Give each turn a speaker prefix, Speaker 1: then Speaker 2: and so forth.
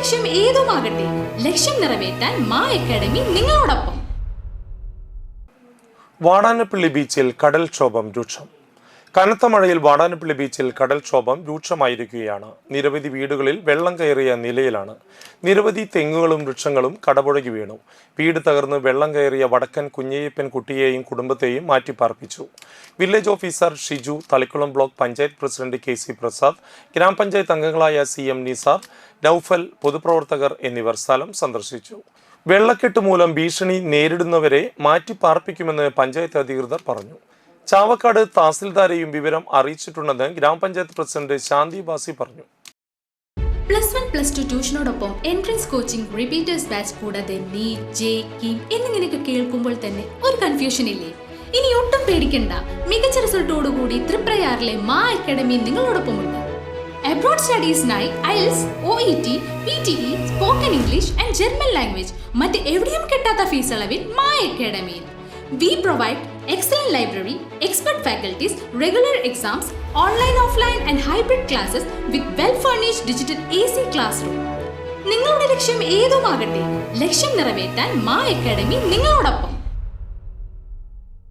Speaker 1: ലക്ഷ്യം ഏതുമാകട്ടെ, ലക്ഷ്യം നിറവേറ്റാൻ മാ അക്കാഡമി നിങ്ങളോടൊപ്പം.
Speaker 2: വാടാനപ്പള്ളി ബീച്ചിൽ കടൽക്ഷോഭം രൂക്ഷം. കനത്ത മഴയിൽ വാടാനപ്പള്ളി ബീച്ചിൽ കടൽക്ഷോഭം രൂക്ഷമായിരിക്കുകയാണ്. നിരവധി വീടുകളിൽ വെള്ളം കയറിയ നിലയിലാണ്. നിരവധി തെങ്ങുകളും വൃക്ഷങ്ങളും കടപുഴകി വീണു. വീട് തകർന്ന് വെള്ളം കയറിയ വടക്കൻ കുഞ്ഞയ്യപ്പൻ കുട്ടിയെയും കുടുംബത്തെയും മാറ്റിപ്പാർപ്പിച്ചു. Village officer Shiju, Thalikulam block panchayat president KC Prasad, ഗ്രാമപഞ്ചായത്ത് അംഗങ്ങളായ CM നിസാർ, നൌഫൽ, പൊതുപ്രവർത്തകർ എന്നിവർ സ്ഥലം സന്ദർശിച്ചു. വെള്ളക്കെട്ട് മൂലം ഭീഷണി നേരിടുന്നവരെ മാറ്റിപ്പാർപ്പിക്കുമെന്ന് പഞ്ചായത്ത് അധികൃതർ പറഞ്ഞു. ചാവക്കാട് തഹസിൽദാരെയും വിവരം അറിയിച്ചിട്ടുണ്ടെന്ന് ഗ്രാമപഞ്ചായത്ത് പ്രസിഡന്റ് ശാന്തി ബാസി പറഞ്ഞു.
Speaker 1: +1, +2 ട്യൂഷനോടൊപ്പം എൻട്രൻസ് കോച്ചിംഗ്, റിപ്പീറ്റേഴ്സ് ബാച്ച് കൂടാതെ നീറ്റ്, JEE എന്നിങ്ങനെയൊക്കെ കേൾക്കുമ്പോൾ തന്നെ ഒരു കൺഫ്യൂഷൻ ഇല്ലേ? ഇനി ഒട്ടും പേടിക്കണ്ട. മികച്ച റിസൾട്ടോടുകൂടി തൃപ്രയാറിലെ മാ അക്കാഡമി നിങ്ങളോടൊപ്പമുണ്ട്. അബ്രോഡ് സ്റ്റഡീസിനായി IELTS, OET, PTE, spoken English and German language മറ്റ് എവിടെയും കിട്ടാത്ത ഫീസ് അളവിൽ മാ അക്കാഡമിയിൽ. We provide excellent library, expert faculties, regular exams, online, offline and hybrid classes with well-furnished digital AC classroom. നിങ്ങളുടെ ലക്ഷ്യം ഏതുമാകട്ടെ, ലക്ഷ്യം നിറവേറ്റാൻ മാ അക്കാഡമി നിങ്ങളോടൊപ്പം.